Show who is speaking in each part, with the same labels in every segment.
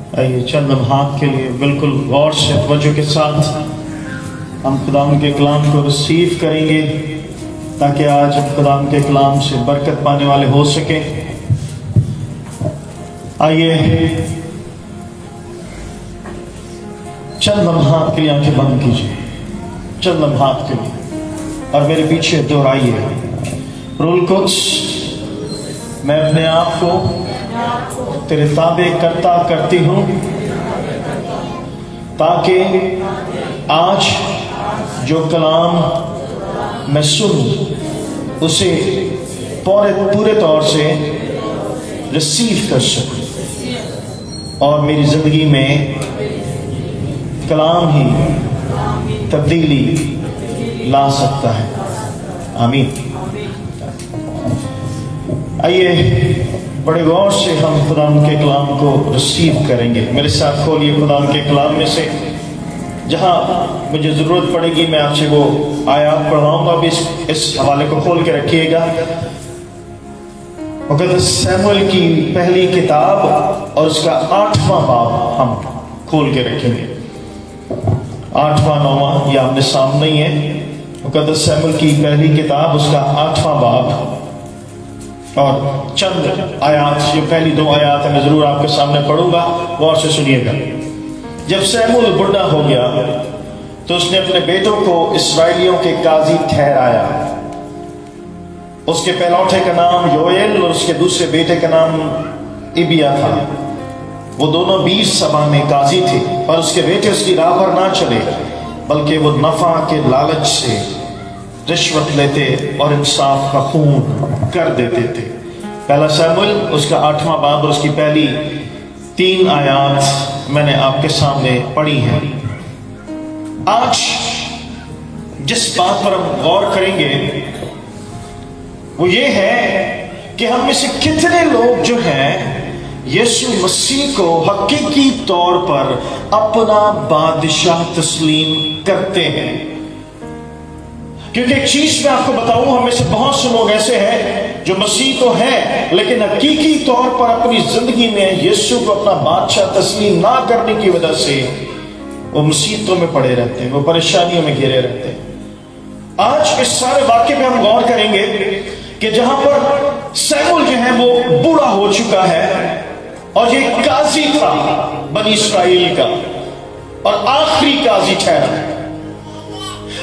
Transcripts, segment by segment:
Speaker 1: आइए चंद लम्हात के लिए बिल्कुल गौर से तवज्जो के साथ हम खुदाम के कलाम को रिसीव करेंगे ताकि आज हम खुदाम के कलाम से बरकत पाने वाले हो सकें। आइए चंद लम्हात के लिए आंखें बंद कीजिए, चंद लम्हात के लिए, और मेरे पीछे दोहराइए। रूल कुछ मैं अपने आप को तेरे ताबे करता करती हूँ ताकि आज जो कलाम मैं सुनूं उसे पूरे तौर से रिसीव कर सकूं और मेरी जिंदगी में कलाम ही तब्दीली ला सकता है। आमीन। आइए बड़े गौर से हम खुदा के कलाम को रिसीव करेंगे। मेरे साथ खोलिए खुदा के कलाम में से जहाँ मुझे ज़रूरत पड़ेगी मैं आपसे वो आयात पढ़वाऊंगा। भी इस हवाले को खोल के रखिएगा। मुक़द्दस सैमुएल की पहली किताब और उसका 8वां बाब हम खोल के रखेंगे। 8वां 9वां ये आपने सामने ही है। मुक़द्दस सैमुएल की पहली किताब उसका 8वां बाब और चंद आयात, ये पहली 2 आयात है मैं जरूर आपके सामने पढ़ूंगा, गौर से सुनिएगा। जब सैमुएल बुढ़ा हो गया तो उसने अपने बेटों को इस्राएलियों के काजी ठहराया। उसके पहलौठे का नाम योएल और उसके दूसरे बेटे का नाम इबिया था। वो दोनों 20 सभा में काजी थे, पर उसके बेटे उसकी राह पर ना चले, बल्कि वो नफा के लालच से रिश्वत लेते और इंसाफ का खून कर देते थे। पहला सैमुएल उसका 8वां बाब और उसकी पहली 3 आयात मैंने आपके सामने पढ़ी हैं। आज जिस बात पर हम गौर करेंगे वो ये है कि हम में से कितने लोग जो हैं यीशु मसीह को हकीकी तौर पर अपना बादशाह तस्लीम करते हैं। क्योंकि एक चीज मैं आपको बताऊं, हमें से बहुत से लोग ऐसे हैं जो मसीह तो है लेकिन हकीकी तौर पर अपनी जिंदगी में यीशु को अपना बादशाह तस्लीम ना करने की वजह से वो मुसीबतों में पड़े रहते हैं, वो परेशानियों में घिरे रहते हैं। आज इस सारे वाक्य पे हम गौर करेंगे कि जहां पर सैमुएल जो है वो बूढ़ा हो चुका है और ये काजी था बनी इस्राएल का और आखिरी काजी ठहरा।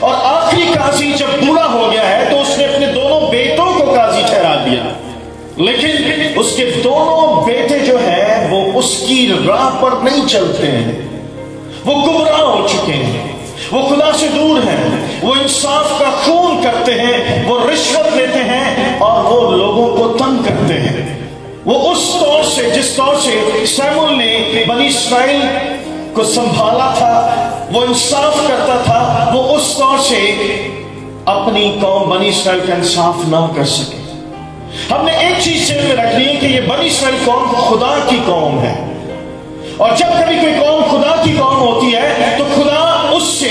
Speaker 1: और आखिरी काजी जब बूढ़ा हो गया है तो उसने अपने दोनों बेटों को काजी ठहरा दिया, लेकिन उसके दोनों बेटे जो हैं वो उसकी राह पर नहीं चलते हैं। वो गुमराह हो चुके हैं, वो खुदा से दूर हैं, वो इंसाफ का खून करते हैं, वो रिश्वत लेते हैं और वो लोगों को तंग करते हैं। वो उस तौर से जिस तौर से सैमुएल ने बनी इस्राएल को संभाला था, वो इंसाफ करता था, वो उस तौर से अपनी कौम बनी इस्राएल का इंसाफ ना कर सके। हमने एक चीज जेब में रखनी है कि ये बनी इस्राएल कौम खुदा की कौम है, और जब कभी कोई कौम खुदा की कौम होती है तो खुदा उससे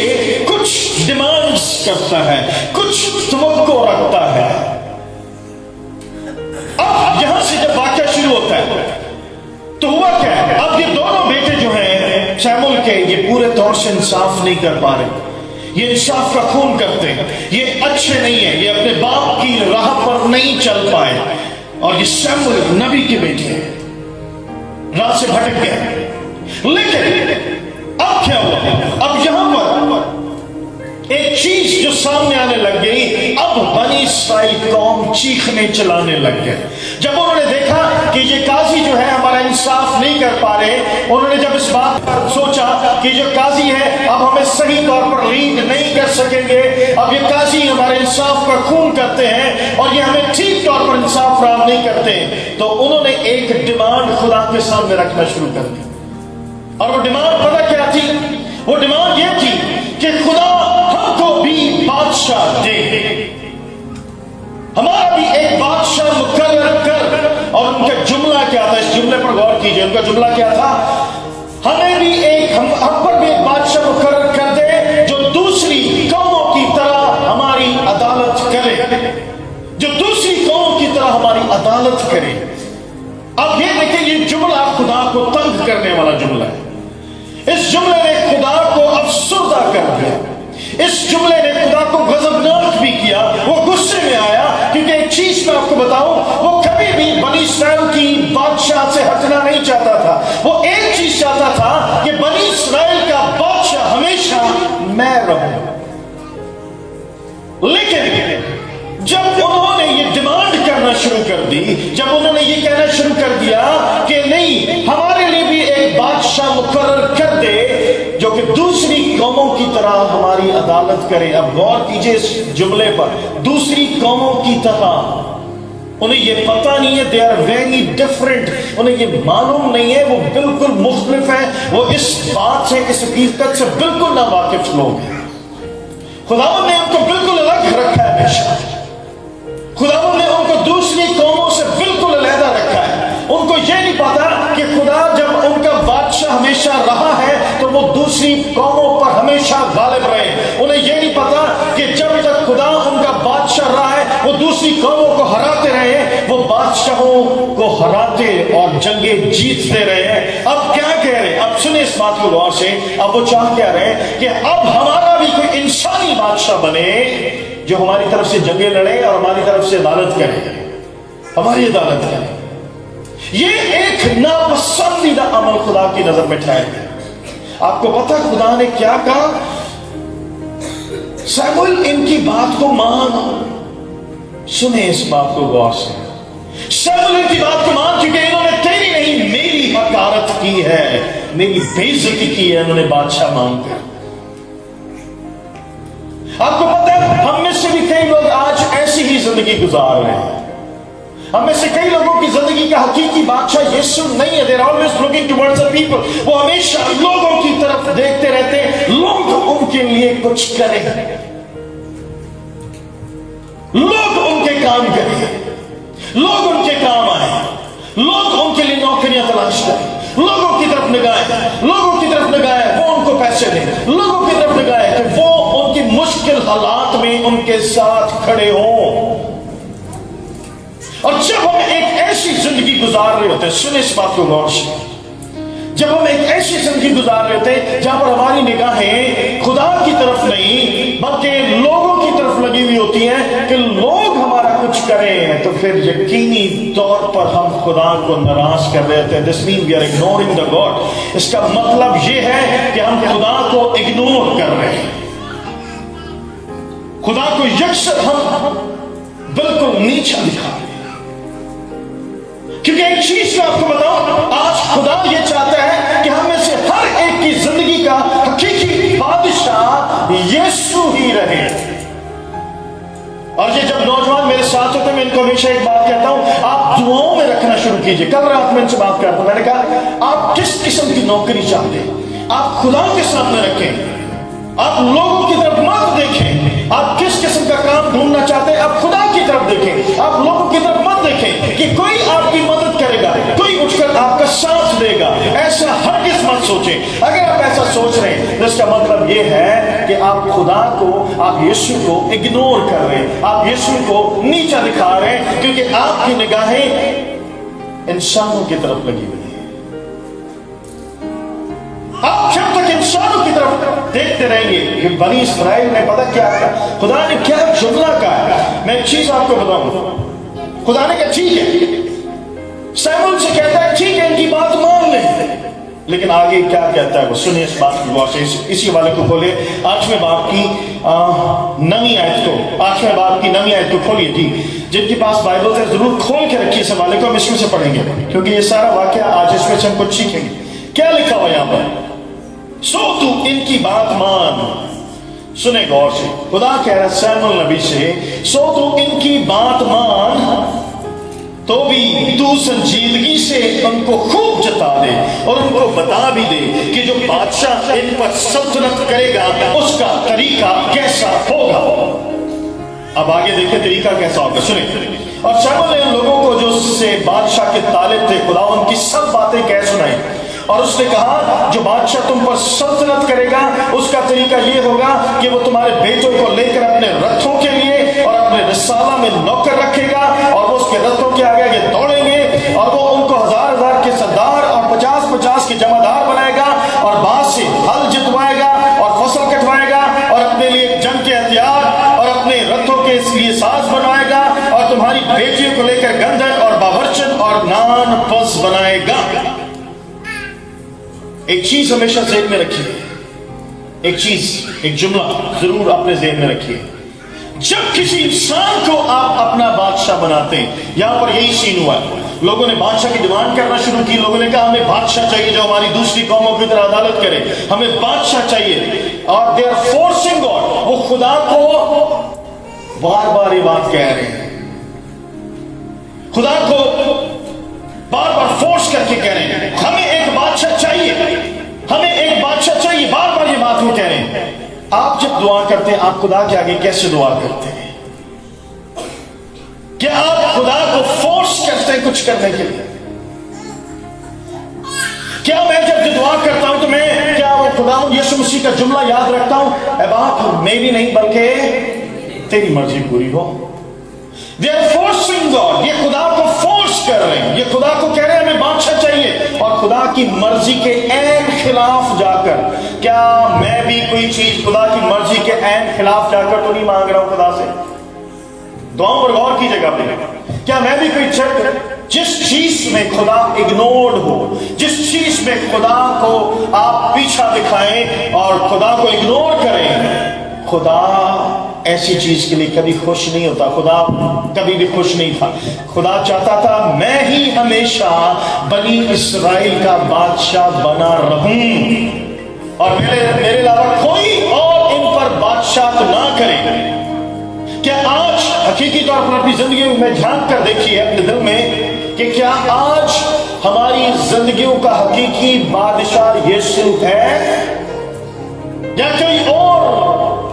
Speaker 1: कुछ डिमांड्स करता है, कुछ तवक्को रखता है। अब यहां से जब वाक्य शुरू होता है तो हुआ क्या है? अब ये दोनों बेटे जो हैं सैमुएल के, ये पूरे तौर से इंसाफ नहीं कर पा रहे, ये इंसाफ का खून करते हैं, ये अच्छे नहीं है, ये अपने बाप की राह पर नहीं चल पाए, और ये सैमुएल नबी के बेटे हैं, राह से भटक गए। लेकिन अब क्या हुआ? अब यहां पर एक चीज जो सामने आने लग गई। अब बनी इस्राएल कौम चीखने चलाने लग गए जब उन्होंने देखा कि ये काजी जो है हमारा इंसाफ नहीं कर पा रहे। उन्होंने जब इस बात पर सोचा कि जो काजी है अब हमें सही तौर पर लीड नहीं कर सकेंगे, अब ये काजी हमारे इंसाफ का खून करते हैं और ये हमें ठीक तौर पर इंसाफ फराहम नहीं करते, तो उन्होंने एक डिमांड खुदा के सामने रखना शुरू कर दी। और वो डिमांड पता क्या थी? वो डिमांड ये थी कि खुदा हमको भी बादशाह दे, हमारा भी एक बादशाह मुकर्रर कर। और उनका जुमला क्या था? इस जुमले पर गौर कीजिए। उनका जुमला क्या था? हमें भी एक हम पर भी एक बादशाह मुकर्रर कर दे जो दूसरी कौमों की तरह हमारी अदालत करे, जो दूसरी कौमों की तरह हमारी अदालत करे। अब ये देखिए, ये जुमला खुदा को तंग करने वाला जुमला है। इस जुमले ने खुदा को अफसरदा कर दिया, इस जुमले ने खुदा को गजबनाक भी किया। वो गुस्से में आया, क्योंकि एक चीज मैं आपको बताऊं, वो कभी भी बनी इस्राएल की बादशाह से हटना नहीं चाहता था। वो एक चीज चाहता था कि बनी इस्राएल का बादशाह हमेशा मैं रहूं। लेकिन जब उन्होंने ये डिमांड करना शुरू कर दी, जब उन्होंने ये कहना शुरू कर दिया कि नहीं, हमारे लिए भी एक बादशाह मुकर्रर कर दे जो कि दूसरी कौमों की तरह हमारी अदालत करे। अब गौर कीजिए इस जुमले पर, दूसरी कौमों की तरह। उन्हें ये पता नहीं है, दे आर वेरी डिफरेंट, उन्हें ये मालूम नहीं है, वो बिल्कुल मुख्तलिफ है, वो इस बात से, इस हकीकत से बिल्कुल नावाकिफ लोग हैं। खुदावंद ने उनको बिल्कुल अलग रखा है, हमेशा खुदावंद ने उनको दूसरी कौमों से बिल्कुल अलहदा रखा है। उनको ये नहीं पता कि खुदा जब उनका बादशाह हमेशा रहा है तो वो दूसरी कौमों पर हमेशा गालिब रहे। उन्हें ये नहीं पता कि जब तक खुदा उनका बादशाह रहा है वो दूसरी कौमों को हराते रहे, वो बादशाहों को हराते और जंगें जीतते रहे। अब क्या कह रहे हैं, अब सुने इस बात को गौर से। अब वो चाह क्या रहे हैं कि अब हमारा भी कोई इंसानी बादशाह बने जो हमारी तरफ से जंगें लड़े और हमारी तरफ से अदालत करे, हमारी अदालत करे। ये एक नापसंदीदा अमल खुदा की नजर में ठहरा। आपको पता खुदा ने क्या कहा, शमूएल इनकी बात को मान। सुने इस बात को गौर से, शमूएल इनकी बात को मान, क्योंकि इन्होंने तेरी नहीं मेरी हकारत की है, मेरी बेइज्जती की है इन्होंने बादशाह मांगकर। आपको पता है हम में से भी कई लोग आज ऐसी ही जिंदगी गुजार रहे हैं। हम में से कई लोगों की जिंदगी का हकीकी बादशाह यीशु नहीं है। They're always looking towards the people. वो हमेशा लोगों की तरफ देखते रहते हैं, लोग उनके लिए कुछ करें, लोग उनके काम करें, लोग उनके काम आए, लोग उनके लिए नौकरियां तलाश करें, लोगों की तरफ निगाहें, लोगों की तरफ निगाहें, वो उनको पैसे दें, लोगों की तरफ निगाहें कि वो उनकी मुश्किल हालात में उनके साथ खड़े हों। और जब हम एक ऐसी जिंदगी गुजार रहे होते हैं, सुने इस बात को गौर से, जब हम एक ऐसी जिंदगी गुजार रहे होते हैं जहां पर हमारी निगाहें खुदा की तरफ नहीं बल्कि लोगों की तरफ लगी हुई होती हैं कि लोग हमारा कुछ करें, तो फिर यकीनी तौर पर हम खुदा को नाराज कर रहे होते हैं। This mean we are ignoring the god. इसका मतलब यह है कि हम खुदा को इग्नोर कर रहे हैं, खुदा को यकसर हम बिल्कुल नीचा दिखा रहे हैं। क्योंकि एक चीज मैं आपको बताऊं, आज खुदा ये चाहता है कि हम में से हर एक की जिंदगी का हकीकी बादशाह यीशु ही रहे। और ये जब नौजवान मेरे साथ होते, मैं इनको हमेशा एक बात कहता हूं, आप दुआओं में रखना शुरू कीजिए। कल रात में इनसे बात करता हूं, मैंने कहा आप किस किस्म की नौकरी चाहते हैं, आप खुदा के सामने रखें, आप लोगों की तरफ मत देखें। आप किस किस्म का काम ढूंढना चाहते हैं, आप खुदा की तरफ देखें, आप लोगों की तरफ मत देखें कि कोई आपकी मदद करेगा, कोई उठकर आपका साथ देगा। ऐसा हरगिज़ मत सोचें। अगर आप ऐसा सोच रहे हैं तो इसका मतलब यह है कि आप खुदा को, आप यीशु को इग्नोर कर रहे हैं, आप यीशु को नीचा दिखा रहे हैं, क्योंकि आपकी निगाहें इंसानों की तरफ लगी हुई है। आप जब तक इंसानों की तरफ देखते रहेंगे कि बनी इस्राएल ने पता क्या कहा, खुदा ने क्या जुमला कहा। मैं एक चीज आपको बताऊं, खुदा ने कहा ठीक है, शमूएल से कहता है ठीक है इनकी बात मान ले, लेकिन आगे क्या कहता है वो सुनिए इस बात की गौर से। इसी वाले को खोले 8वें बाब की 9वीं आयत को, 8वें बाब की 9वीं आयत को खोलिए जी। जिनके पास बाइबल है जरूर खोल के रखिए इस वाले को, हम इसमें से पढ़ेंगे क्योंकि ये सारा वाक्य आज इसमें से हम कुछ सीखेंगे। क्या लिखा हुआ यहां पर, सो तू इनकी बात मान। सुने गौर से, खुदा कह रहा है शमूएल नबी से, सो तू इनकी बात मान, तो भी तू संजीदगी से उनको खूब जता दे और उनको बता भी दे कि जो बादशाह इन पर सल्तनत करेगा उसका तरीका कैसा होगा। अब आगे देखिए तरीका कैसा होगा, सुने। और शमूएल ने उन लोगों को जो उससे बादशाह के तालिब थे खुदा उनकी सब बातें कह सुनाई, और उसने कहा जो बादशाह तुम पर सल्तनत करेगा उसका तरीका ये होगा कि वो तुम्हारे बेटों को लेकर अपने रथों के लिए और अपने रिसाला में नौकर रखेगा, और वो उसके रथों के आगे आगे दौड़ेंगे, और वो उनको 1000 के सरदार और 50 के जमादार बनाएगा, और बाद से बेटियों को लेकर गंधक और बावर्चन और नान पस बनाएगा। एक चीज हमेशा ज़हन में रखिए, एक चीज, एक जुमला जरूर अपने ज़हन में रखिए। जब किसी इंसान को आप अपना बादशाह बनाते हैं, यहां पर यही सीन हुआ है, लोगों ने बादशाह की डिमांड करना शुरू की। लोगों ने कहा हमें बादशाह चाहिए जो हमारी दूसरी कौमों की तरह अदालत करे, हमें बादशाह चाहिए। और दे आर फोर्सिंग गॉड, वो खुदा को बार बार ये बात कह रहे हैं, खुदा को बार बार फोर्स करके कह रहे हैं हमें एक बादशाह चाहिए, हमें एक बादशाह चाहिए, बार बार ये बात वो कह रहे हैं। आप जब दुआ करते हैं, आप खुदा के आगे कैसे दुआ करते हैं? क्या आप खुदा को फोर्स करते हैं कुछ करने के लिए? क्या मैं जब दुआ करता हूं तो मैं क्या वो खुदा यीशु मसीह का जुमला याद रखता हूं, ऐ बाप मेरी नहीं बल्कि तेरी मर्जी पूरी हो? They are forcing God, ये खुदा को फोर्स कर रहे हैं, ये खुदा को कह रहे हैं हमें बादशाह चाहिए, और खुदा की मर्जी के ऐन खिलाफ जाकर, क्या मैं भी कोई चीज खुदा की मर्जी के ऐन खिलाफ जाकर तो नहीं मांग रहा हूं खुदा से? दुआओं पर गौर कीजिएगा अपने, क्या मैं भी कोई जिस चीज में खुदा इग्नोर्ड हो, जिस चीज में खुदा को आप पीछा दिखाएं और खुदा को इग्नोर करें, खुदा ऐसी चीज के लिए कभी खुश नहीं होता। खुदा कभी भी खुश नहीं था। खुदा चाहता था मैं ही हमेशा बनी इस्राएल का बादशाह बना रहूं और मेरे अलावा कोई और इन पर बादशाह ना करे। क्या आज हकीकी तौर पर अपनी जिंदगी में झांक कर देखिए अपने दिल में कि क्या आज हमारी जिंदगियों का हकीकी बादशाह यीशु है या कोई और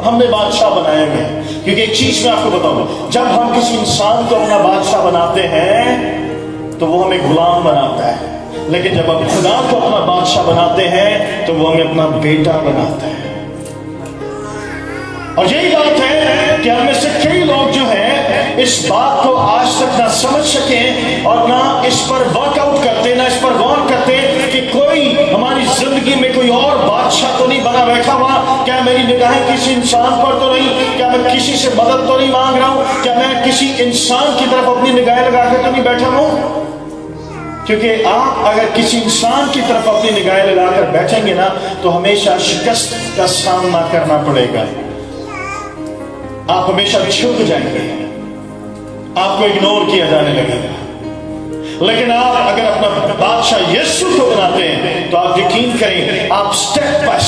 Speaker 1: हमने बादशाह बनाए हुए? क्योंकि एक चीज मैं आपको बताऊंगा, जब हम किसी इंसान को अपना बादशाह बनाते हैं तो वो हमें गुलाम बनाता है, लेकिन जब हम खुदा को अपना बादशाह बनाते हैं तो वो हमें अपना बेटा बनाता है। और यही बात है कि हमें से कई लोग जो हैं इस बात को आज तक ना समझ सके और ना इस पर वर्कआउट करते, ना इस पर गौर करते कि कोई हमारी जिंदगी में कोई और बादशाह तो नहीं बना बैठा हुआ। क्या मेरी निगाहें किसी इंसान पर तो नहीं? क्या मैं किसी से मदद तो नहीं मांग रहा हूं? क्या मैं किसी इंसान की तरफ अपनी निगाहें लगाकर तो नहीं बैठा हूं? क्योंकि आप अगर किसी इंसान की तरफ अपनी निगाहें लगाकर बैठेंगे ना तो हमेशा शिकस्त का सामना करना पड़ेगा। आप हमेशा झुक जाएंगे, आपको इग्नोर किया जाने लगेगा। लेकिन आप अगर अपना बादशाह यीशु को बनाते हैं तो आप यकीन करें आप स्टेप बाय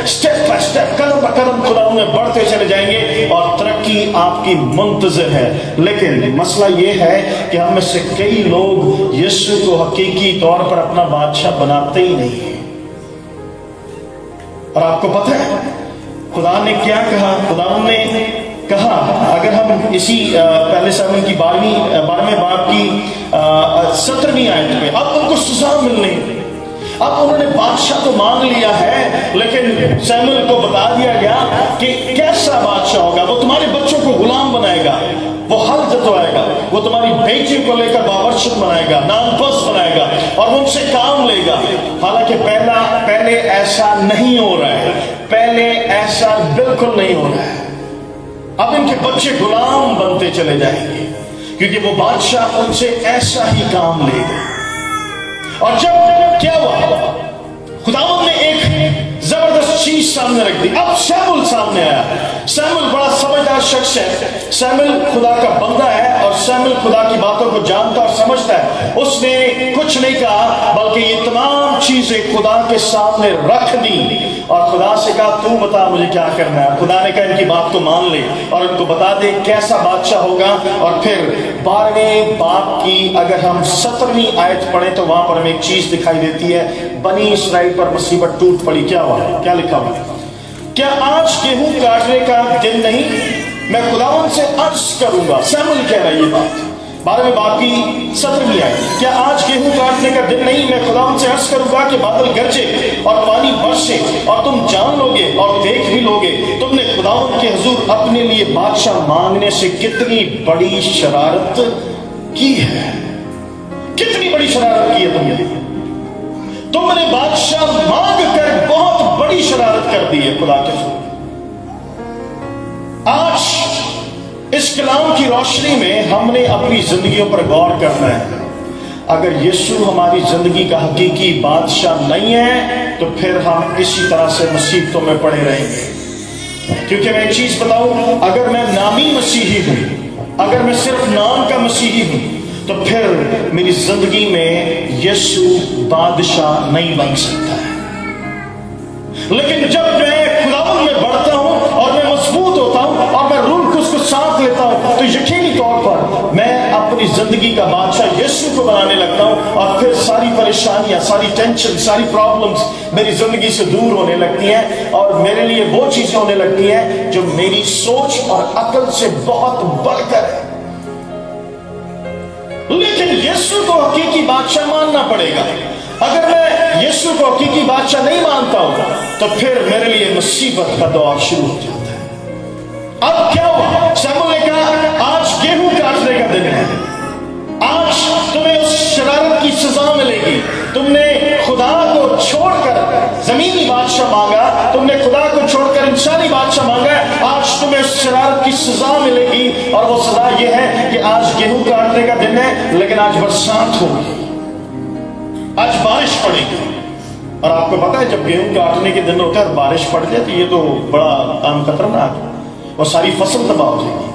Speaker 1: स्टेप कदम ब कदम खुदा में बढ़ते चले जाएंगे और तरक्की आपकी मुंतज़िर है। लेकिन मसला यह है कि हम में से कई लोग यीशु को हकीकी तौर पर अपना बादशाह बनाते ही नहीं है। और आपको पता है खुदा ने क्या कहा? खुदा ने कहा, अगर हम इसी पहले शमूएल की 12वें बाब की 17वीं आयत में, अब उनको सजा मिलनी, अब उन्होंने बादशाह तो मांग लिया है लेकिन शमूएल को बता दिया गया कि कैसा बादशाह होगा। वो तुम्हारे बच्चों को गुलाम बनाएगा, वो हल जतवाएगा, वो तुम्हारी बेटी को लेकर बावर्चन बनाएगा, नामपस बनाएगा और उनसे काम लेगा। हालांकि पहले ऐसा नहीं हो रहा है, पहले ऐसा बिल्कुल नहीं हो रहा है। अब इनके बच्चे गुलाम बनते चले जाएंगे क्योंकि वो बादशाह उनसे ऐसा ही काम लेगा। और जब क्या हुआ, खुदावंद ने एक जबरदस्त चीज सामने रख दी। अब शमूएल सामने आया। शमूएल बड़ा समझदार शख्स है, शमूएल खुदा का बंदा है और शमूएल खुदा की बातों को जानता और समझता है। उसने कुछ नहीं कहा बल्कि ये तमाम चीजें खुदा के सामने रख दी और खुदा से कहा तू बता मुझे क्या करना है। खुदा ने कहा इनकी बात को मान ले और इनको बता दे कैसा बादशाह होगा। और फिर 12वें बाब की अगर हम 17वीं आयत पढ़े तो वहां पर हमें एक चीज दिखाई देती है, बनी इसराइल पर मुसीबत टूट पड़ी। क्या हुआ? क्या लिखा हुआ? क्या आज गेहूं काटने का दिन नहीं? मैं खुदावंद से अर्ज करूंगा। शमूएल कह रहा है ये बात 12वें बाब की 17वीं आयत। क्या आज गेहूं काटने का दिन नहीं? मैं खुदावंद से अर्ज करूंगा कि बादल गरजे और पानी बरसे और तुम जान लोगे और देख भी लोगे तुमने खुदावंद के हुजूर अपने लिए बादशाह मांगने से कितनी बड़ी शरारत की है। कितनी बड़ी शरारत की है तुमने। तुमने बादशाह मांग कर बहुत बड़ी शरारत कर दी है खुदा के। आज इस इस कलाम की रोशनी में हमने अपनी जिंदगियों पर गौर करना है। अगर यीशु हमारी जिंदगी का हकीकी बादशाह नहीं है तो फिर हम इसी तरह से मुसीबतों में पड़े रहेंगे। क्योंकि मैं एक चीज बताऊं, अगर मैं नामी मसीही हूं, अगर मैं सिर्फ नाम का मसीही हूं, तो फिर मेरी जिंदगी में यीशु बादशाह नहीं बन सकता है। लेकिन जब मैं खुदावंद में बढ़ता हूं और मैं मजबूत होता हूं और मैं रूह को उसको साथ लेता हूं, तो यकीनी तौर पर मैं अपनी जिंदगी का बादशाह यीशु को बनाने लगता हूं और फिर सारी परेशानियां, सारी टेंशन, सारी प्रॉब्लम्स मेरी जिंदगी से दूर होने लगती हैं और मेरे लिए वो चीजें होने लगती हैं जो मेरी सोच और अकल से बहुत बढ़कर है। लेकिन यीशु को हकीकी बादशाह मानना पड़ेगा। अगर मैं यीशु को हकीकी बादशाह नहीं मानता हूं तो फिर मेरे लिए मुसीबत का दौर शुरू हो जाता है। अब क्या हुआ? शमूएल ने कहा आज गेहूं काटने का दिन है, आज तुम्हें उस शरारत की सजा मिलेगी। तुमने खुदा को छोड़कर जमीनी बादशाह मांगा, तुमने खुदा को छोड़कर इंसानी बादशाह मांगा, आज तुम्हें उस शरारत की सजा मिलेगी। और वो सजा ये है कि आज गेहूं काटने का दिन है, लेकिन आज बरसात होगी, आज बारिश पड़ेगी। और आपको पता है जब गेहूं काटने के दिन होता है और बारिश पड़ जाए तो ये तो बड़ा काम खतरनाक है, और सारी फसल तबाह हो जाएगी।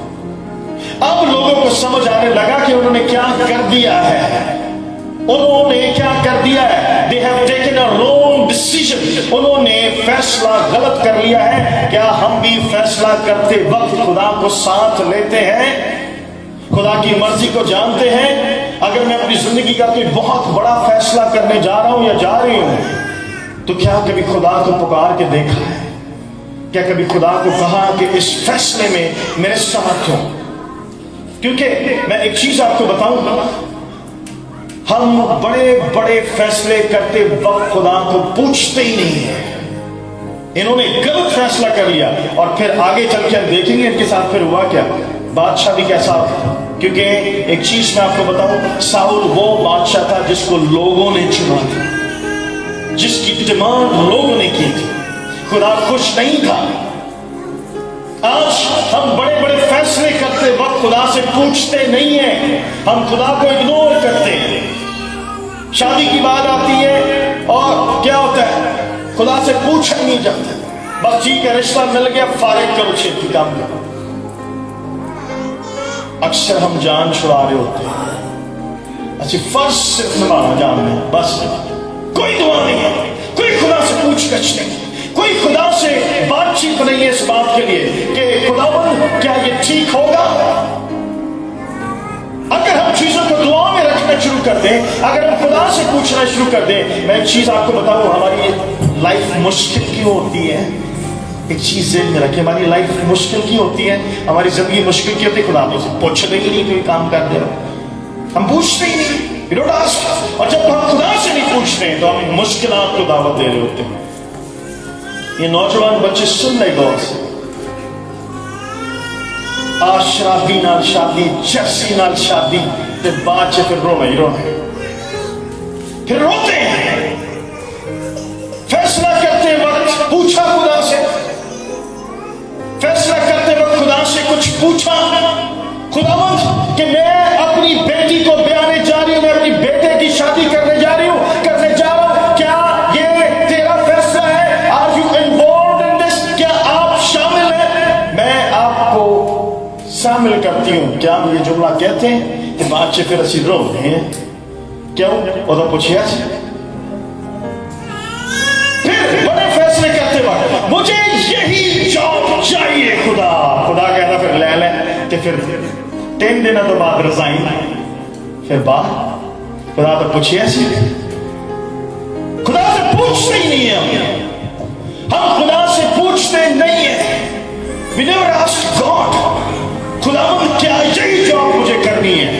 Speaker 1: अब लोगों को समझ आने लगा कि उन्होंने क्या कर दिया है, उन्होंने क्या कर दिया है। They have taken a wrong decision. उन्होंने फैसला गलत कर लिया है। क्या हम भी फैसला करते वक्त खुदा को साथ लेते हैं, खुदा की मर्जी को जानते हैं? अगर मैं अपनी जिंदगी का कोई बहुत बड़ा फैसला करने जा रहा हूं या जा रही हूं, तो क्या कभी खुदा को पुकार के देखा है? क्या कभी खुदा को कहा कि इस फैसले में मेरे साथ हो? क्योंकि मैं एक चीज आपको बताऊंगा, हम बड़े बड़े फैसले करते वक्त खुदा को पूछते ही नहीं है। इन्होंने गलत फैसला कर लिया और फिर आगे चल के हम देखेंगे इनके साथ फिर हुआ क्या, बादशाह भी कैसा था। क्योंकि एक चीज मैं आपको बताऊं, साउल वो बादशाह था जिसको लोगों ने चुना था, जिसकी डिमांड लोगों ने की थी। खुदा खुश नहीं था। आज हम बड़े बड़े फैसले करते वक्त खुदा से पूछते नहीं हैं, हम खुदा को इग्नोर करते हैं। शादी की बात आती है और क्या होता है, खुदा से पूछा ही नहीं जाता, बस ठीक है रिश्ता मिल गया, फारिग करो, खेती काम करो। अक्सर हम जान छुड़ा रहे होते हैं, अच्छी फर्ज सिर्फ निभाना जानते हैं, बस कोई दुआ नहीं है, कोई खुदा से पूछगछ नहीं, कोई खुदा से बातचीत नहीं है इस बात के लिए कि खुदावंद क्या ये ठीक होगा। अगर हम चीजों को दुआ में रखना शुरू कर दें, अगर हम खुदा से पूछना शुरू कर दें, मैं एक चीज आपको बताऊं, हमारी लाइफ मुश्किल क्यों होती है? एक चीज ज़हन में रखें, हमारी लाइफ मुश्किल क्यों होती है, हमारी जिंदगी मुश्किल क्यों होती है? खुदा से पूछते ही नहीं, कोई काम कर दे रहा, हम पूछते ही नहीं, you don't ask। और जब हम खुदा से नहीं पूछते हैं तो हम मुश्किलात को दावत दे रहे होते हैं। ये नौजवान बच्चे सुन रहे गौर से, शराबी नाल शादी, जर्सी नाल शादी, बाद से फिर रोना ही रोना, फिर रोते हैं। फैसला करते वक्त पूछा खुदा से, फैसला करते वक्त खुदा से कुछ पूछा, खुदावंद कि मैं अपनी बेटी को ब्याहने जा रही हूं, मैं अपनी बेटे की शादी करने जा रही हूं, करने जा रहा हूं, क्या ये तेरा फैसला है? Are you involved in this? क्या आप शामिल हैं? मैं आपको शामिल करती हूं। क्या हम ये जुमला कहते हैं कि बाद से फिर असी रो रहे हैं, क्यों? और पूछिए, फिर बड़े फैसले करते वक्त मुझे यही जॉब चाहिए, खुदा कहता फिर ले ले, तो फिर 3 दिनों तो बाद रिजाइन, फिर बात खुदा तो पूछिए, खुदा से पूछते ही नहीं है, हम खुदा से पूछते नहीं है। We never ask God, खुदावंद क्या यही जॉब मुझे करनी है?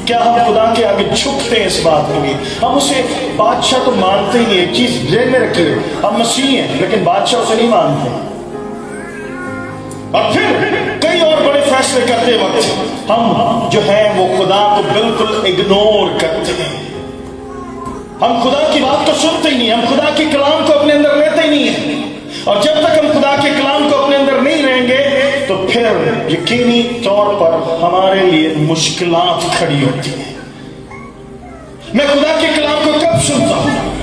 Speaker 1: क्या हम खुदा के आगे झुकते हैं इस बात के लिए? हम उसे बादशाह तो मानते ही नहीं। एक चीज ध्यान में रखिए, हम मसीह हैं लेकिन बादशाह उसे नहीं मानते। और फिर कई और बड़े फैसले करते वक्त हम जो है वो खुदा को बिल्कुल इग्नोर करते हैं। हम खुदा की बात को सुनते ही नहीं, हम खुदा के कलाम को अपने अंदर लेते ही नहीं है। और जब तक हम खुदा के कलाम को अपने अंदर नहीं लेंगे तो پھر یقینی طور پر ہمارے لیے مشکلات کھڑی ہوتی ہیں۔ میں خدا کے کلام کو کب سنتا ہوں؟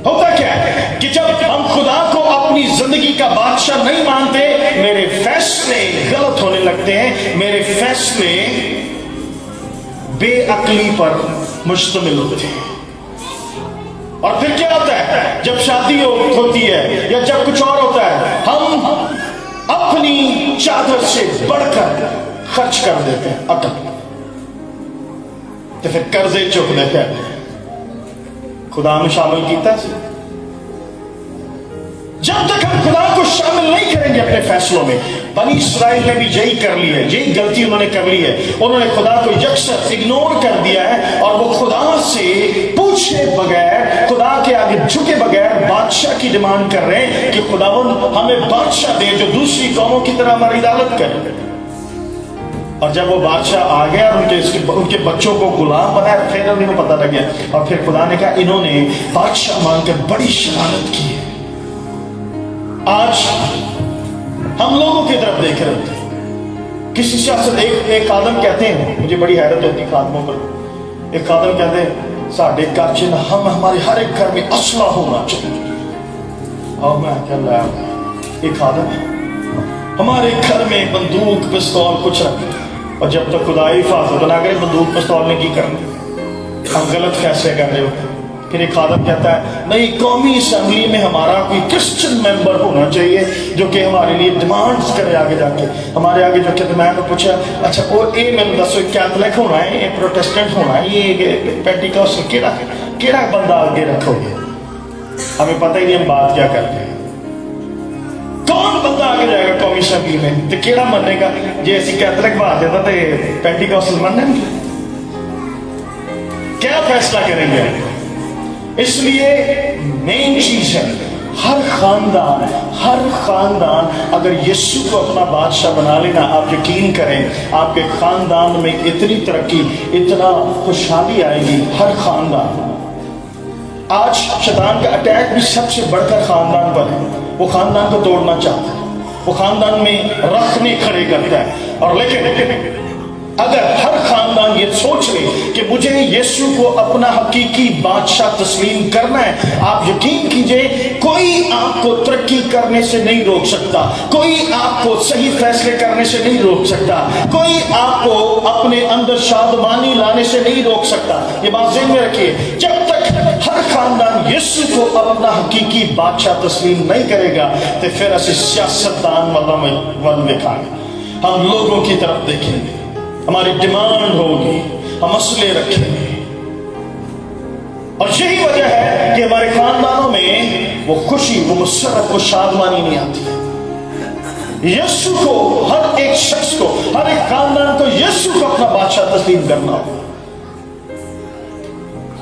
Speaker 1: ہوتا کیا ہے کہ جب ہم خدا کو اپنی زندگی کا بادشاہ نہیں مانتے، میرے فیصلے غلط ہونے لگتے ہیں، میرے فیصلے بے عقلی پر مشتمل ہوتے ہیں۔ اور پھر کیا ہوتا ہے جب شادی ہوتی ہے یا جب کچھ اور ہوتا ہے، ہم اپنی چادر سے بڑھ کر خرچ کر دیتے ہیں عقل، تو پھر قرضے چک دیتے ہیں۔ خدا میں شامل کیتا ہے؟ جب تک ہم خدا کو شامل نہیں کریں گے اپنے فیصلوں میں، بنی اسرائیل نے بھی یہی کر لی ہے، یہی غلطی انہوں نے کر لی ہے۔ انہوں نے خدا کو یکسر اگنور کر دیا ہے اور وہ خدا سے پوچھے بغیر، خدا کے آگے جھکے بغیر بادشاہ کی ڈیمانڈ کر رہے ہیں کہ خداوند ہمیں بادشاہ دے جو دوسری قوموں کی طرح ہماری عدالت کرے۔ اور جب وہ بادشاہ آ گیا اور ان کے بچوں کو غلام بنایا، پھر انہیں کو پتہ لگ گیا، اور پھر خدا نے کہا انہوں نے بادشاہ مان کر بڑی شرارت کی ہے۔ آج ہم لوگوں کی طرف دیکھ رہے ہوتے ہیں، کسی سیاست ایک خادم کہتے ہیں، مجھے بڑی حیرت ہوتی ہے خادموں پر، ایک خادم کہتے ہیں ساڈے گھر چ ہمارے ہر ایک گھر میں اسلحہ ہونا چاہیے۔ اور میں کہہ رہا ہوں ایک خادم ہے، ہمارے گھر میں بندوق پستول کچھ رکھتے، اور جب تک خدائی حفاظت نہ کرے بندوق پستول نے کی کرنا، ہم غلط فیصلے کر رہے ہوتے ہیں۔ پھر ایک خادم کہتا ہے نہیں، قومی اسمبلی میں ہمارا کوئی کرسچن ممبر ہونا چاہیے جو کہ ہمارے لیے ڈیمانڈز کرے، آگے جا کے ہمارے آگے جو کہ میں نے پوچھا اچھا وہ اے میں دسو کیتھولک ہونا ہے، یہ پروٹیسٹنٹ ہونا ہے، یہ پینٹیکوسٹل کیڑا بندہ آگے رکھو گے؟ ہمیں پتہ ہی نہیں ہم بات کیا کرتے ہیں۔ کون بندہ آگے جائے گا قومی اسمبلی میں تو کیڑا مننے گا؟ جی ایسی کیتھولک بات دیتا تو پینٹیکوسٹل مننے گے؟ کیا فیصلہ کریں گے؟ اس لیے مین چیز ہے ہر خاندان اگر یسوع کو اپنا بادشاہ بنا لینا، آپ یقین کریں آپ کے خاندان میں اتنی ترقی، اتنا خوشحالی آئے گی۔ ہر خاندان، آج شیطان کا اٹیک بھی سب سے بڑھ کر خاندان پر ہے، وہ خاندان کو توڑنا چاہتا ہے، وہ خاندان میں رخنے کھڑے کرتا ہے۔ اور لیکن اگر ہر خاندان یہ سوچ لے کہ مجھے یسوع کو اپنا حقیقی بادشاہ تسلیم کرنا ہے، آپ یقین کیجئے کوئی آپ کو ترقی کرنے سے نہیں روک سکتا، کوئی آپ کو صحیح فیصلے کرنے سے نہیں روک سکتا، کوئی آپ کو اپنے اندر شادمانی لانے سے نہیں روک سکتا۔ یہ بات ذہن میں رکھیے، جب تک ہر خاندان یسوع کو اپنا حقیقی بادشاہ تسلیم نہیں کرے گا تو پھر ایسے سیاستدان ہم لوگوں کی طرف دیکھیں گے، ہماری ڈیمانڈ ہوگی، ہم مسئلے رکھیں گے۔ اور یہی وجہ ہے کہ ہمارے خاندانوں میں وہ خوشی، وہ مسرت، وہ شادمانی نہیں آتی۔ یسوع کو ہر ایک شخص کو، ہر ایک خاندان کو یسوع کو اپنا بادشاہ تسلیم کرنا ہوگا۔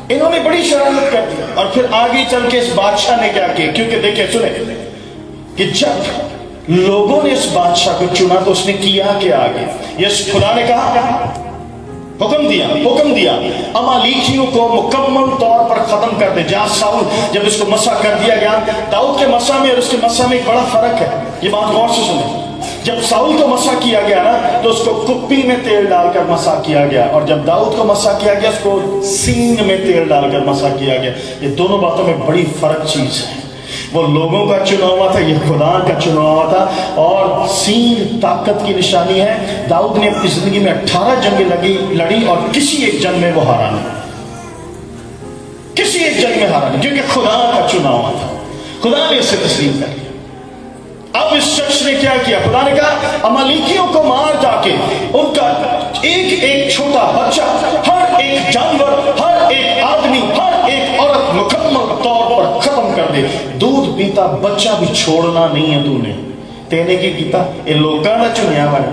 Speaker 1: انہوں نے بڑی شرارت کر دی، اور پھر آگے چل کے اس بادشاہ نے کیا کیا؟ کیونکہ دیکھیں سنیں کہ جب لوگوں نے اس بادشاہ کو چنا تو اس نے کیا کہ آگے یس خدا نے کہا حکم دیا امالیکیوں کو مکمل طور پر ختم کر دے۔ جہاں ساؤل جب اس کو مسح کر دیا گیا، داؤد کے مسح میں اور اس کے مسح میں ایک بڑا فرق ہے، یہ بات غور سے سنیں۔ جب ساؤل کو مسح کیا گیا نا تو اس کو کپی میں تیل ڈال کر مسح کیا گیا، اور جب داؤد کو مسح کیا گیا اس کو سینگ میں تیل ڈال کر مسح کیا گیا۔ یہ دونوں باتوں میں بڑی فرق چیز ہے، وہ لوگوں کا چنا ہوا تھا، یہ خدا کا چنا ہوا تھا۔ اور سینگ طاقت کی نشانی ہے۔ داؤد نے اپنی زندگی میں 18 جنگیں لڑی اور کسی ایک جنگ میں وہ ہارا نہیں، کسی ایک جنگ میں ہارا نہیں، کیونکہ خدا کا چنا ہوا تھا، خدا نے اسے تسلیم کر لیا۔ اب اس شخص نے کیا کیا؟ خدا نے کہا امالیکیوں کو مار جا کے ان کا ایک ایک چھوٹا بچہ، ہر ایک جانور، ہر ایک آدمی، ہر ایک عورت مکمل طور پر ختم کر دے۔ دودھ پیتا بچہ بھی چھوڑنا نہیں ہے تو نے، تینے کی کیتا یہ لوگوں کا چنیا ہوا ہے،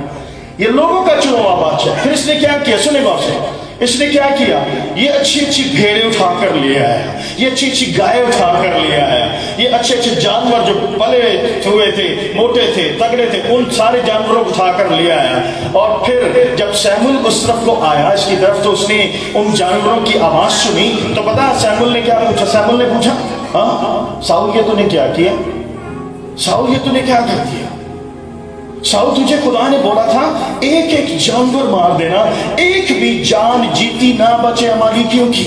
Speaker 1: یہ لوگوں کا چنا ہوا بادشاہ۔ پھر اس نے کیا کیا؟ سنے غور سے، اس نے کیا کیا؟ یہ اچھی اچھی بھیڑیں اٹھا کر لے آیا، یہ اچھی اچھی گائے اٹھا کر لے آیا، یہ اچھے اچھے جانور جو پلے ہوئے تھے، موٹے تھے، تگڑے تھے، ان سارے جانوروں کو اٹھا کر لے آیا۔ اور پھر جب سیموئیل اس طرف کو آیا، اس کی طرف، تو اس نے ان جانوروں کی آواز سنی تو پتا سیموئیل نے کیا پوچھا؟ سیموئیل نے پوچھا ہاں ساؤل یہ تو نے کیا کیا؟ ساؤل یہ تو نے کیا کر دیا؟ साउल तुझे खुदा ने बोला था एक एक जानवर मार देना, एक भी जान जीती ना बचे अमालेकियों की,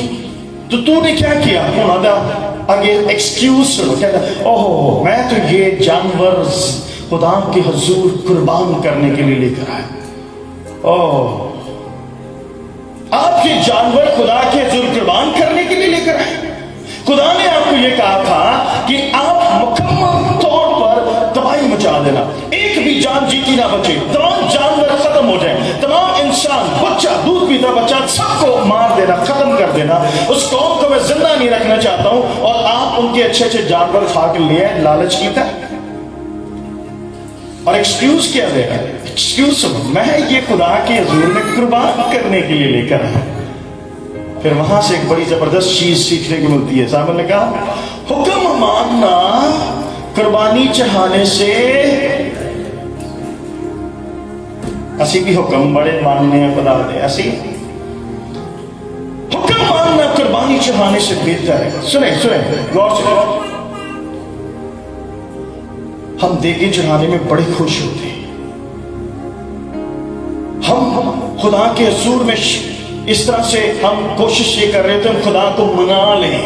Speaker 1: तो तूने क्या किया? आगे एक्सक्यूज सुनो, कहता ओहो मैं तो ये जानवर खुदा के हुजूर कुर्बान करने के लिए लेकर आया। ओह, आप ये जानवर खुदा के हुजूर कुर्बान करने के लिए लेकर आए? खुदा ने आपको ये कहा था कि आप मुकम्मल तौर पर तबाही मचा देना, एक भी जान जीती ना बचे, तमाम जानवर खत्म हो जाए, तमाम इंसान, बच्चा, दूध पीता बच्चा, सबको मार देना, खत्म कर देना, उस कौम को मैं जिंदा नहीं रखना चाहता हूं। और आप उनके अच्छे अच्छे जानवर खा के लिए लालच की था और एक्सक्यूज क्या दे रहा है? एक्सक्यूज मैं ये खुदा के हुजूर में कुर्बान करने के लिए लेकर आया। फिर वहां से एक बड़ी जबरदस्त चीज सीखने को मिलती है। साहब ने कहा हुक्म मानना कुर्बानी चढ़ाने से, असी भी हुक्म बड़े मानने हैं खुदा दे, असी हुक्म मानना कुर्बानी चढ़ाने से बेहतर है। सुने सुने गौर से, हम देगे चढ़ाने में बड़े खुश होते हैं, हम खुदा के हुजूर में इस तरह से हम कोशिश ये कर रहे थे हम खुदा को मना लें,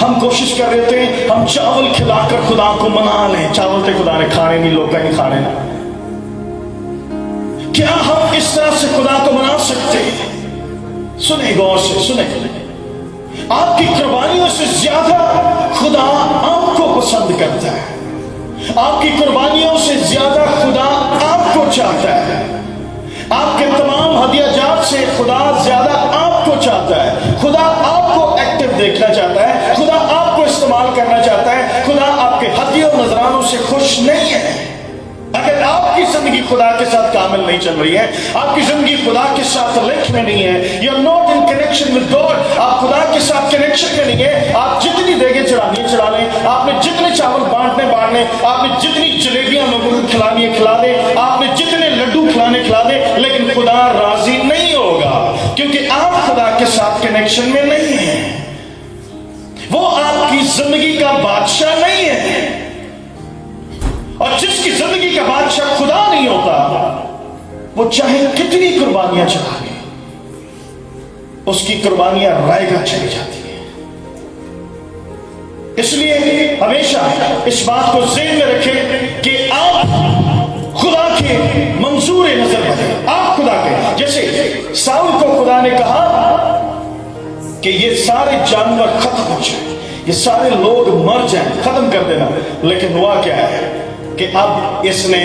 Speaker 1: हम कोशिश कर रहे थे हम चावल खिलाकर खुदा को मना लें। चावल थे खुदा ने खाने नहीं, लोग नहीं खाने ना। क्या हम इस तरह से खुदा को मना सकते हैं? सुने गौर से, सुने, आपकी कुर्बानियों से ज्यादा खुदा आपको पसंद करता है, आपकी कुर्बानियों से ज्यादा खुदा आपको चाहता है, आपके तमाम हदियाजात से खुदा ज्यादा आपको चाहता है, खुदा आपको एक्टिव देखना चाहता है, खुदा आपको इस्तेमाल करना चाहता है, खुदा आपके हदियों नजरानों से खुश नहीं है। अगर आपकी जिंदगी खुदा के साथ कामिल नहीं चल रही है, आपकी जिंदगी खुदा के साथ लिंक में नहीं है, you are not in connection with god, आप खुदा के साथ कनेक्शन में नहीं है, आप जितनी देगे चढ़ानी चढ़ा लें, आपने जितने चावल बांटने, आपने जितनी जलेबियां लोगों को खिलानी है खिला दे, आपने जितने लड्डू खिला दे, लेकिन खुदा राजी नहीं होगा, क्योंकि आप खुदा के साथ कनेक्शन में नहीं है। वो आपकी जिंदगी का बादशाह नहीं है, और जिसकी जिंदगी का बादशाह खुदा नहीं होता, वो चाहे कितनी कुर्बानियां चढ़ा ले, उसकी कुर्बानियां रायगा चली जाती है। इसलिए हमेशा इस बात को ज़हन में रखें कि आप खुदा के मंजूर नजर बने, आप खुदा के, जैसे साउल को खुदा ने कहा कि ये सारे जानवर खत्म हो जाए, ये सारे लोग मर जाएं, खत्म कर देना, लेकिन हुआ क्या है कि अब इसने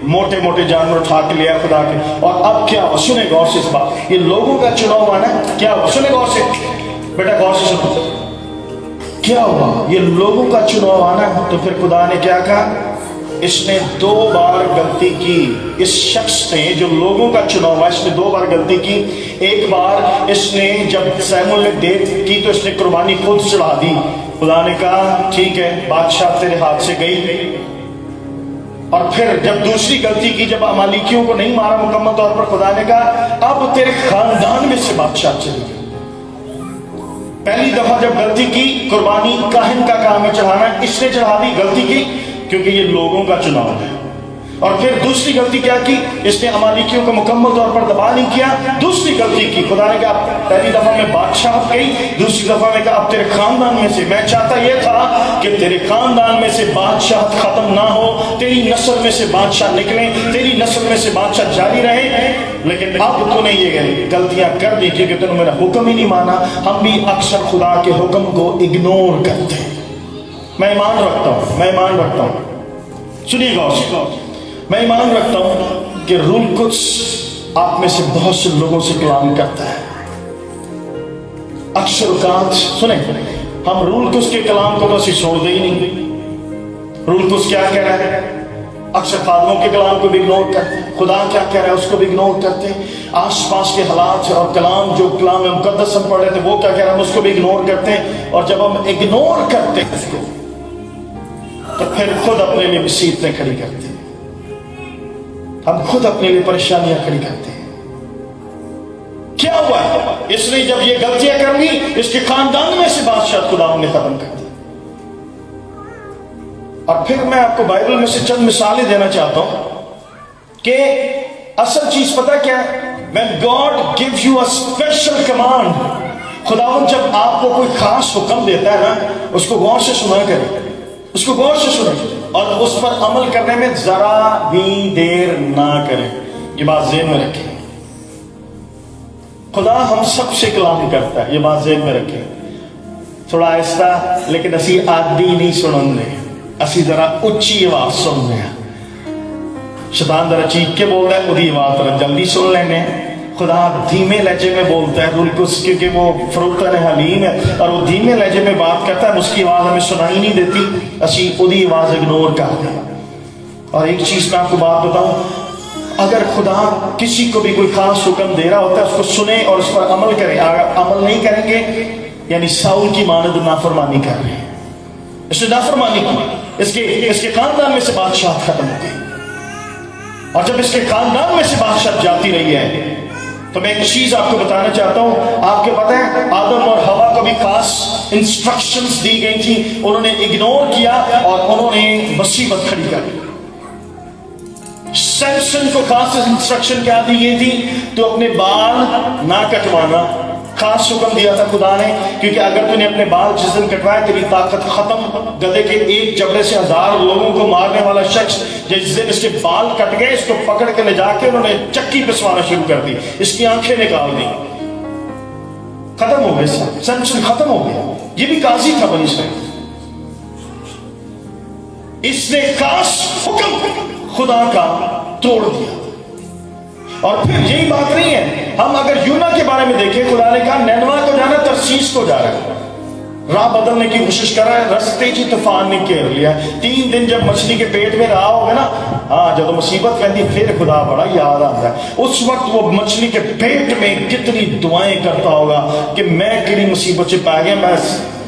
Speaker 1: मोटे मोटे जानवर उठा के लिया खुदा के, और अब क्या हुआ? सुने गौर से इस बात, ये लोगों का चुनाव हुआ ना, क्या हुआ? सुने गौर से बेटा, गौर से सुनो, क्या हुआ? ये लोगों का चुनाव आना। तो फिर खुदा ने क्या कहा? इसने 2 बार गलती की, इस शख्स ने, जो लोगों का चुनाव हुआ, इसने 2 बार गलती की। एक बार इसने, जब सैमुअल ने देर की तो इसने कुर्बानी खुद चढ़ा दी। खुदा ने कहा ठीक है, बादशाह तेरे हाथ से गई। और फिर जब दूसरी गलती की, जब अमालेकियों को नहीं मारा मुकम्मल तौर पर, खुदा ने कहा अब तेरे खानदान में से बादशाह चली गई। पहली दफा जब गलती की, कुर्बानी काहिन का काम है चढ़ाना, इसने चढ़ा दी, गलती की, क्योंकि ये लोगों का चुनाव है। और फिर दूसरी गलती क्या की? इसने अमालेकियों को मुकम्मल तौर पर दबा नहीं किया, दूसरी गलती की। खुदा ने कहा पहली दफा में बादशाह गई, दूसरी दफा में कहा अब तेरे खानदान में से, मैं चाहता यह था कि तेरे खानदान में से बादशाह खत्म ना हो, तेरी नस्ल में से बादशाह निकले, तेरी नस्ल में से बादशाह जारी रहे, लेकिन अब तूने ये गलतियां कर दी क्योंकि तूने मेरा हुक्म ही नहीं माना। हम भी अक्सर खुदा के हुक्म को इग्नोर करते हैं। मैं ईमान रखता हूं, सुनिए गौर, मैं ईमान रखता हूं कि रूल कुछ आप में से बहुत से लोगों से कलाम करता है। अक्सर औकात सुने, हम रूल कुछ के कलाम को तो असी छोड़ते ही नहीं। रूल कुछ क्या कह रहा है, अक्सर खादमों के कलाम को भी इग्नोर करते हैं, खुदा क्या कह रहा है उसको भी इग्नोर करते हैं, आसपास के हालात और कलाम, जो कलाम मुकद्दस हम पढ़ रहे थे वो क्या कह रहा है उसको भी इग्नोर करते हैं। और जब हम इग्नोर करते हैं उसको, तो फिर खुद अपने लिए मुसीबतें खड़ी करते हैं, हम खुद अपने लिए परेशानियां खड़ी करते हैं। क्या हुआ? इसने जब ये गलतियां कर ली, इसके खानदान में से बादशाह खुदा ने खत्म कर दी। اور پھر میں آپ کو بائبل میں سے چند مثالیں دینا چاہتا ہوں کہ اصل چیز پتہ کیا ہے؟ When God gives you a special command, خداوند جب آپ کو کوئی خاص حکم دیتا ہے نا، اس کو غور سے سنا کریں، اس کو غور سے سنیں اور اس پر عمل کرنے میں ذرا بھی دیر نہ کریں. یہ بات ذہن میں رکھیں. خدا ہم سب سے کلام کرتا ہے، یہ بات ذہن میں رکھیں. تھوڑا آہستہ لیکن اسی آدھی نہیں سنن دے، اسی ذرا اچھی آواز سن رہے ہیں. شیطان ذرا چیخ کے بول رہا ہے، وہی آواز ذرا جلدی سن لینے. خدا دھیمے لہجے میں بولتا ہے روح القدس، کیونکہ وہ فروتن حلیم ہے اور وہ دھیمے لہجے میں بات کرتا ہے. اس کی آواز ہمیں سنائی نہیں دیتی، اسی وہی آواز اگنور کرتے ہیں. اور ایک چیز میں آپ کو بات بتاؤں، اگر خدا کسی کو بھی کوئی خاص حکم دے رہا ہوتا ہے، اس کو سنیں اور اس پر عمل کریں. اگر عمل نہیں کریں گے یعنی ساؤل کی مانند نافرمانی کر رہے ہیں. اس نے نافرمانی کی، اس کے خاندان میں سے بادشاہ ختم ہو گئی. اور جب اس کے خاندان میں سے بادشاہ جاتی رہی ہے تو میں ایک چیز آپ کو بتانا چاہتا ہوں. آپ کو پتہ ہے آدم اور حوا کو بھی خاص انسٹرکشنز دی گئی تھی، انہوں نے اگنور کیا اور انہوں نے مصیبت کھڑی کر دی. سیمسن کو خاص انسٹرکشن کیا دی گئی تھی؟ تو اپنے بال نہ کٹوانا. خاص حکم دیا تھا خدا نے، کیونکہ اگر تو نے اپنے بال جس دن کٹوائے تیری طاقت ختم. گدھے کے ایک جبڑے سے 1000 لوگوں کو مارنے والا شخص جس دن اس کے بال کٹ گئے، اس کو پکڑ کے لے جا کے انہوں نے چکی پسوانا شروع کر دی، اس کی آنکھیں نکال دی. ختم ہو گئے، سیمسن ختم ہو گیا. یہ بھی قاضی تھا بنی اسرائیل. اس نے خاص حکم خدا کا توڑ دیا. اور پھر یہی بات نہیں ہے، ہم اگر یونا کے بارے میں دیکھیں، خدا نے کہا نینوا کو جانا، ترسیس کو جا رہا ہے. راہ بدلنے کی کوشش کر رہا ہے، رستے کی طوفان نے گھیر لیا. 3 دن جب مچھلی کے پیٹ میں رہا ہوگا نا، ہاں جب مصیبت پہنتی پھر خدا بڑا یاد آتا ہے. اس وقت وہ مچھلی کے پیٹ میں کتنی دعائیں کرتا ہوگا کہ میں کئی مصیبت سے پا گیا، میں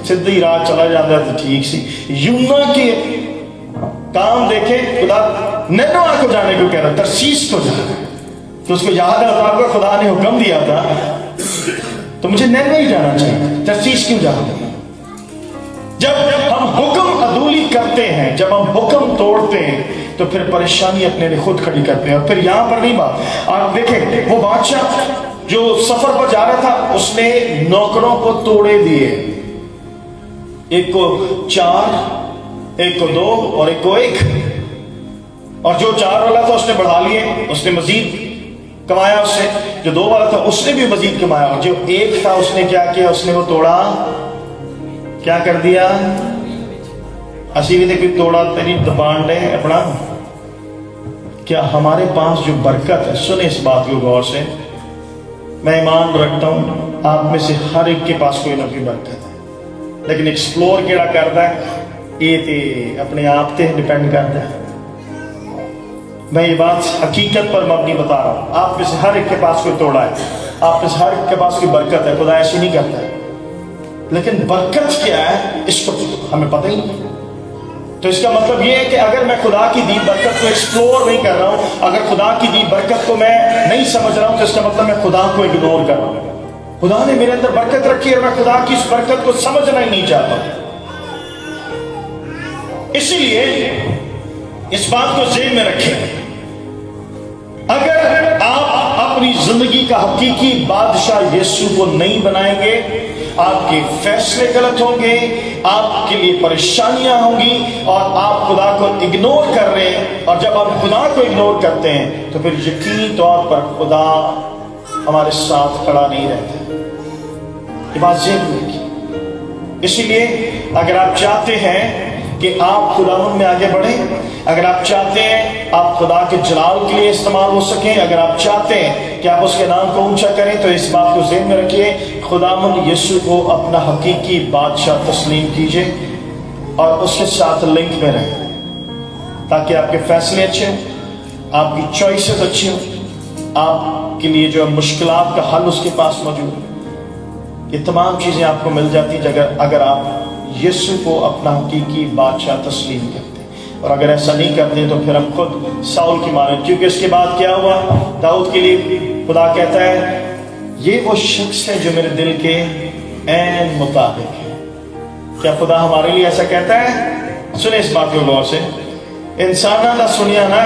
Speaker 1: سیدھی راہ چلا جاتا تو ٹھیک سی. یونا کے کام دیکھے، خدا نینوا کو جانے کو کہہ رہا، ترسیس کو جانا. تو اس کو یاد ہے خدا نے حکم دیا تھا تو مجھے نینوے ہی جانا چاہیے، ترسیس کیوں جانا؟ جب ہم حکم عدولی کرتے ہیں، جب ہم حکم توڑتے ہیں تو پھر پریشانی اپنے لیے خود کھڑی کرتے ہیں. اور پھر یہاں پر نہیں بات، آپ دیکھیں وہ بادشاہ جو سفر پر جا رہا تھا، اس نے نوکروں کو توڑے دیے. ایک کو 4، ایک کو 2 اور ایک کو 1. اور جو 4 والا تھا اس نے بڑھا لیے، اس نے مزید کمایا. اس سے جو 2 والا تھا اس نے بھی مزید کمایا. اور جو 1 تھا اس نے کیا کیا؟ اس نے وہ توڑا، کیا کر دیا؟ اسی بھی کوئی توڑا تیری دبان ہے اپنا. کیا ہمارے پاس جو برکت ہے، سنیں اس بات کو غور سے، میں ایمان رکھتا ہوں آپ میں سے ہر ایک کے پاس کوئی نہ کوئی برکت ہے، لیکن ایکسپلور کیڑا کرتا ہے یہ تے اپنے آپ تے ڈیپینڈ کرتا ہے. میں یہ بات حقیقت پر مبنی بتا رہا ہوں. آپ میں سے ہر ایک کے پاس کوئی توڑا ہے، آپ میں سے ہر ایک کے پاس کوئی برکت ہے. خدا ایسی نہیں کرتا ہے، لیکن برکت کیا ہے اس کو ہمیں پتہ ہی نہیں. تو اس کا مطلب یہ ہے کہ اگر میں خدا کی دی برکت کو ایکسپلور نہیں کر رہا ہوں، اگر خدا کی دی برکت کو میں نہیں سمجھ رہا ہوں، تو اس کا مطلب میں خدا کو اگنور کر رہا ہوں. خدا نے میرے اندر برکت رکھی ہے اور میں خدا کی اس برکت کو سمجھنا ہی نہیں چاہتا. اسی لیے اس بات کو ذہن میں رکھیں، اگر آپ اپنی زندگی کا حقیقی بادشاہ یسوع کو نہیں بنائیں گے، آپ کے فیصلے غلط ہوں گے، آپ کے لیے پریشانیاں ہوں گی اور آپ خدا کو اگنور کر رہے ہیں. اور جب آپ خدا کو اگنور کرتے ہیں تو پھر یقینی طور پر خدا ہمارے ساتھ کھڑا نہیں رہتا. یہ بات ذہن میں رکھیے. اسی لیے اگر آپ چاہتے ہیں کہ آپ خدا میں آگے بڑھیں، اگر آپ چاہتے ہیں آپ خدا کے جلال کے لیے استعمال ہو سکیں، اگر آپ چاہتے ہیں کہ آپ اس کے نام کو اونچا کریں، تو اس بات کو ذہن میں رکھیے، خداوند یسوع کو اپنا حقیقی بادشاہ تسلیم کیجئے اور اس کے ساتھ لنک میں رہیں، تاکہ آپ کے فیصلے اچھے ہوں، آپ کی چوائسز اچھی ہوں، آپ کے لیے جو مشکلات کا حل اس کے پاس موجود ہے. یہ تمام چیزیں آپ کو مل جاتی ہیں اگر آپ یسوع کو اپنا حقیقی بادشاہ تسلیم کرتے ہیں. اور اگر ایسا نہیں کرتے تو پھر ہم خود ساؤل کی مانند، کیونکہ اس کے بعد کیا ہوا؟ داؤد کے لیے خدا کہتا ہے یہ وہ شخص ہے جو میرے دل کے عین مطابق ہے. کیا خدا ہمارے لیے ایسا کہتا ہے؟ सुने इस बात को गौर से, इंसाना दा सुनिया ना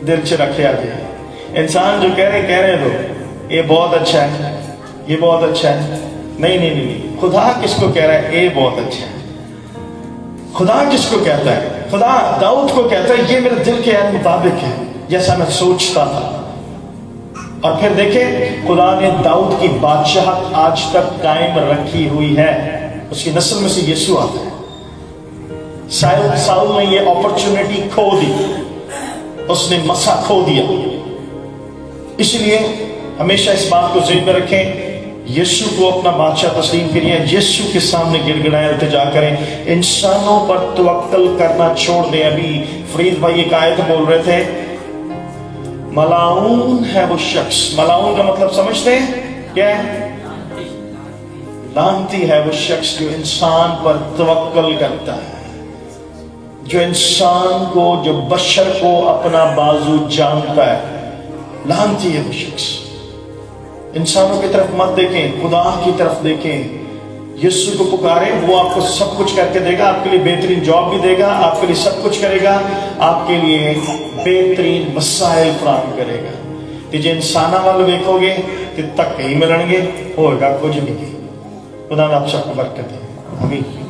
Speaker 1: दिल च रखे आज। इंसान जो कह रहे तो ये बहुत अच्छा है, ये बहुत अच्छा है। नहीं नहीं नहीं, खुदा किसको कह रहा है ये बहुत अच्छा है? खुदा किसको कहता है? खुदा दाऊद को कहता है ये मेरे दिल के मुताबिक है, जैसा मैं सोचता था। और फिर देखें, खुदा ने दाऊद की बादशाहत आज तक कायम रखी हुई है। उसकी नस्ल में से यीशु आता है। साउल ने ये अपॉर्चुनिटी खो दी, उसने मसा खो दिया। इसलिए हमेशा इस बात को ज़हन में रखें, यीशु को अपना बादशाह तस्लीम करिए, यीशु के सामने गिड़गिड़ाए इल्तिजा करें, इंसानों पर तवक्कल करना छोड़ दें। अभी फरीद भाई एक आयत बोल रहे थे, मलाऊन है वो शख्स। मलाऊन का मतलब समझते हैं क्या है? लानती है वो शख्स जो इंसान पर तवक्कल करता है, जो इंसान को, जो बशर को अपना बाजू जानता है। लानती है वो शख्स। इंसानों की तरफ मत देखें, खुदा की तरफ देखें। यीशु को पुकारें, वो आपको सब कुछ करके देगा। आपके लिए बेहतरीन जॉब भी देगा, आपके लिए सब कुछ करेगा, आपके लिए बेहतरीन मसाइल फराहम करेगा। तो जो इंसाना वाल देखोगे तो तक ही मिलणगे, होगा कुछ नहीं। खुदा आप सबको बरकत दे। आमीन।